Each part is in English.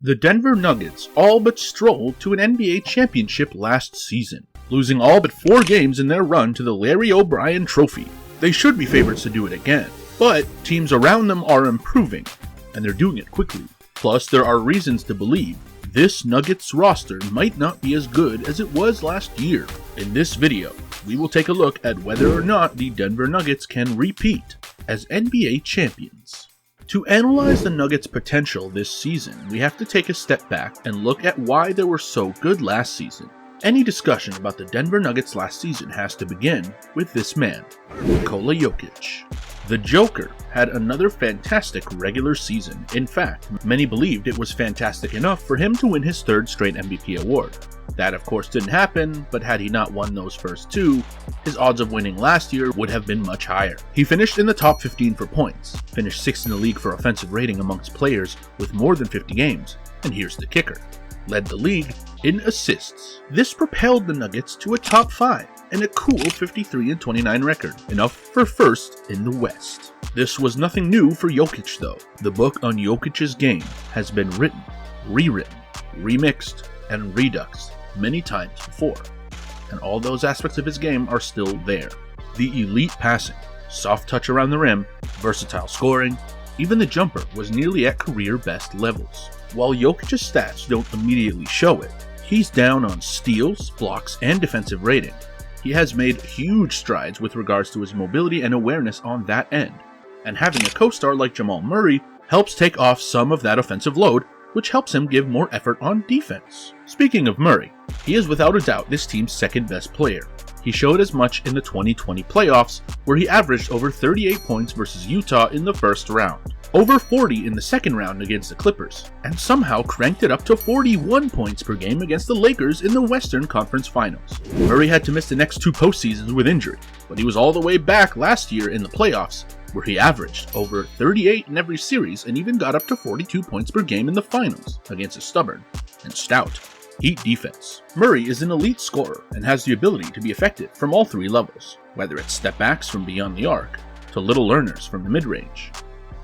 The Denver Nuggets all but strolled to an NBA championship last season, losing all but 4 games in their run to the Larry O'Brien Trophy. They should be favorites to do it again, but teams around them are improving, and they're doing it quickly. Plus, there are reasons to believe this Nuggets roster might not be as good as it was last year. In this video, we will take a look at whether or not the Denver Nuggets can repeat as NBA champions. To analyze the Nuggets' potential this season, we have to take a step back and look at why they were so good last season. Any discussion about the Denver Nuggets last season has to begin with this man, Nikola Jokic. The Joker had another fantastic regular season. In fact, many believed it was fantastic enough for him to win his 3rd straight MVP award. That of course didn't happen, but had he not won those first 2, his odds of winning last year would have been much higher. He finished in the top 15 for points, finished 6th in the league for offensive rating amongst players with more than 50 games, and here's the kicker: led the league in assists. This propelled the Nuggets to a top 5 and a cool 53-29 record, enough for 1st in the West. This was nothing new for Jokic though. The book on Jokic's game has been written, rewritten, remixed, and reduxed many times before, and all those aspects of his game are still there. The elite passing, soft touch around the rim, versatile scoring, even the jumper was nearly at career best levels. While Jokic's stats don't immediately show it, he's down on steals, blocks, and defensive rating. He has made huge strides with regards to his mobility and awareness on that end, and having a co-star like Jamal Murray helps take off some of that offensive load, which helps him give more effort on defense. Speaking of Murray, he is without a doubt this team's 2nd best player. He showed as much in the 2020 playoffs, where he averaged over 38 points versus Utah in the 1st round, over 40 in the 2nd round against the Clippers, and somehow cranked it up to 41 points per game against the Lakers in the Western Conference Finals. Murray had to miss the next 2 postseasons with injury, but he was all the way back last year in the playoffs, where he averaged over 38 in every series and even got up to 42 points per game in the finals against a stubborn and stout Heat defense. Murray is an elite scorer and has the ability to be effective from all 3 levels, whether it's step backs from beyond the arc, to little learners from the mid-range,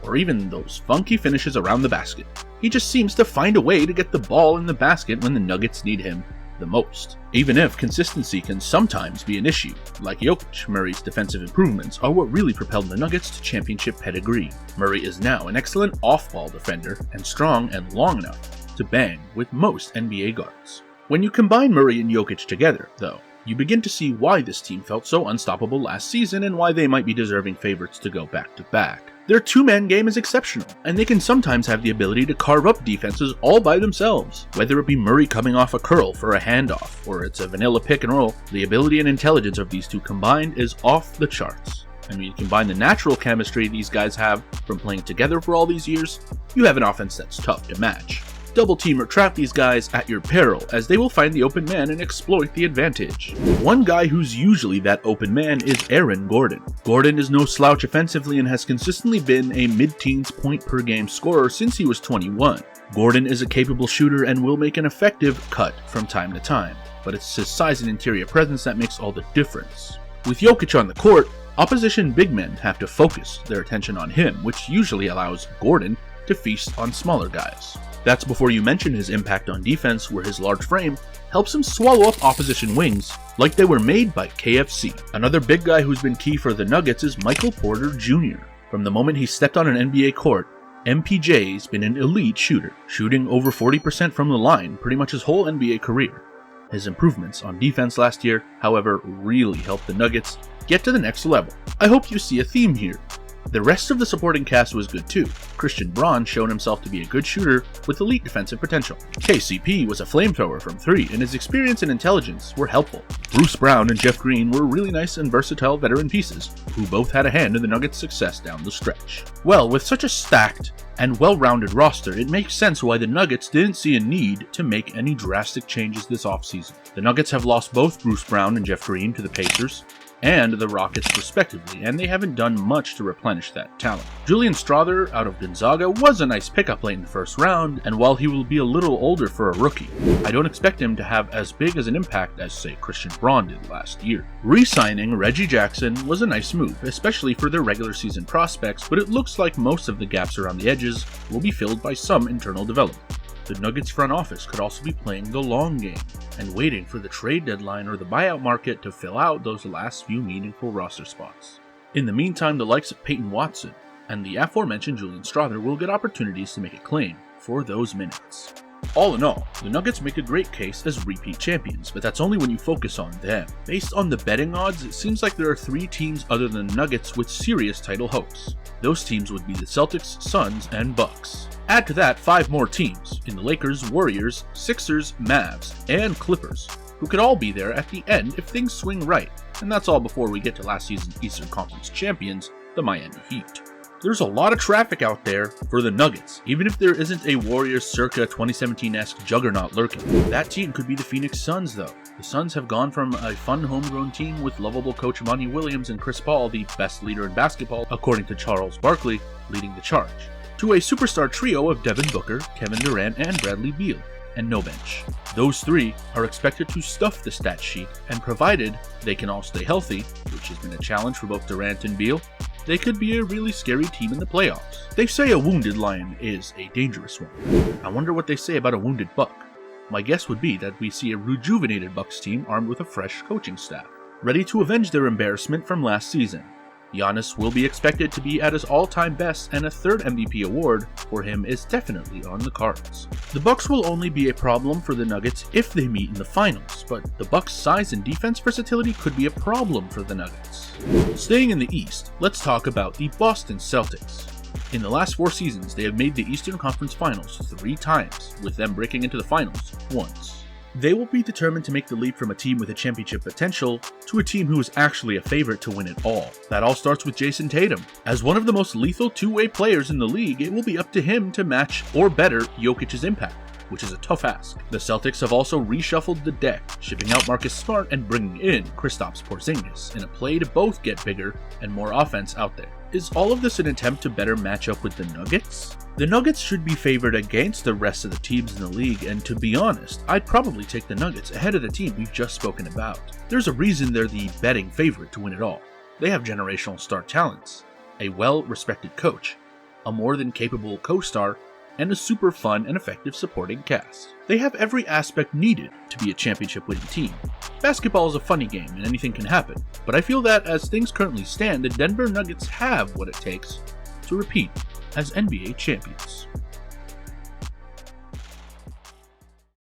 or even those funky finishes around the basket. He just seems to find a way to get the ball in the basket when the Nuggets need him the most. Even if consistency can sometimes be an issue, like Jokic, Murray's defensive improvements are what really propelled the Nuggets to championship pedigree. Murray is now an excellent off-ball defender and strong and long enough to bang with most NBA guards. When you combine Murray and Jokic together, though, you begin to see why this team felt so unstoppable last season and why they might be deserving favorites to go back-to-back. Their 2-man game is exceptional, and they can sometimes have the ability to carve up defenses all by themselves. Whether it be Murray coming off a curl for a handoff, or it's a vanilla pick and roll, the ability and intelligence of these 2 combined is off the charts. And when you combine the natural chemistry these guys have from playing together for all these years, you have an offense that's tough to match. Double team or trap these guys at your peril, as they will find the open man and exploit the advantage. One guy who's usually that open man is Aaron Gordon. Gordon is no slouch offensively and has consistently been a mid-teens point per game scorer since he was 21. Gordon is a capable shooter and will make an effective cut from time to time, but it's his size and interior presence that makes all the difference. With Jokic on the court, opposition big men have to focus their attention on him, which usually allows Gordon to feast on smaller guys. That's before you mention his impact on defense, where his large frame helps him swallow up opposition wings like they were made by KFC. Another big guy who's been key for the Nuggets is Michael Porter Jr. From the moment he stepped on an NBA court, MPJ's been an elite shooter, shooting over 40% from the line pretty much his whole NBA career. His improvements on defense last year, however, really helped the Nuggets get to the next level. I hope you see a theme here. The rest of the supporting cast was good too. Christian Braun showed himself to be a good shooter with elite defensive potential. KCP was a flamethrower from 3, and his experience and intelligence were helpful. Bruce Brown and Jeff Green were really nice and versatile veteran pieces, who both had a hand in the Nuggets' success down the stretch. Well, with such a stacked and well-rounded roster, it makes sense why the Nuggets didn't see a need to make any drastic changes this offseason. The Nuggets have lost both Bruce Brown and Jeff Green to the Pacers and the Rockets respectively, and they haven't done much to replenish that talent. Julian Strawther out of Gonzaga was a nice pickup late in the 1st round, and while he will be a little older for a rookie, I don't expect him to have as big as an impact as, say, Christian Braun did last year. Re-signing Reggie Jackson was a nice move, especially for their regular season prospects, but it looks like most of the gaps around the edges will be filled by some internal development. the Nuggets front office could also be playing the long game and waiting for the trade deadline or the buyout market to fill out those last few meaningful roster spots. In the meantime, the likes of Peyton Watson and the aforementioned Julian Strawther will get opportunities to make a claim for those minutes. All in all, the Nuggets make a great case as repeat champions, but that's only when you focus on them. Based on the betting odds, it seems like there are 3 teams other than the Nuggets with serious title hopes. Those teams would be the Celtics, Suns, and Bucks. Add to that 5 more teams in the Lakers, Warriors, Sixers, Mavs, and Clippers, who could all be there at the end if things swing right, and that's all before we get to last season's Eastern Conference champions, the Miami Heat. There's a lot of traffic out there for the Nuggets, even if there isn't a Warriors circa 2017-esque juggernaut lurking. That team could be the Phoenix Suns though. The Suns have gone from a fun homegrown team with lovable coach Monty Williams and Chris Paul, the best leader in basketball according to Charles Barkley, leading the charge, to a superstar trio of Devin Booker, Kevin Durant, and Bradley Beal, and no bench. Those 3 are expected to stuff the stat sheet, and provided they can all stay healthy, which has been a challenge for both Durant and Beal, they could be a really scary team in the playoffs. They say a wounded lion is a dangerous one. I wonder what they say about a wounded buck. My guess would be that we see a rejuvenated Bucks team armed with a fresh coaching staff, ready to avenge their embarrassment from last season. Giannis will be expected to be at his all-time best, and a 3rd MVP award for him is definitely on the cards. The Bucks will only be a problem for the Nuggets if they meet in the finals, but the Bucks' size and defense versatility could be a problem for the Nuggets. Staying in the East, let's talk about the Boston Celtics. In the last 4 seasons, they have made the Eastern Conference Finals 3 times, with them breaking into the finals once. They will be determined to make the leap from a team with a championship potential to a team who is actually a favorite to win it all. That all starts with Jason Tatum. As one of the most lethal two-way players in the league, it will be up to him to match or better Jokic's impact, which is a tough ask. The Celtics have also reshuffled the deck, shipping out Marcus Smart and bringing in Kristaps Porzingis in a play to both get bigger and more offense out there. Is all of this an attempt to better match up with the Nuggets? The Nuggets should be favored against the rest of the teams in the league, and to be honest, I'd probably take the Nuggets ahead of the team we've just spoken about. There's a reason they're the betting favorite to win it all. They have generational star talents, a well-respected coach, a more than capable co-star, and a super fun and effective supporting cast. They have every aspect needed to be a championship-winning team. Basketball is a funny game and anything can happen, but I feel that as things currently stand, the Denver Nuggets have what it takes to repeat as NBA champions.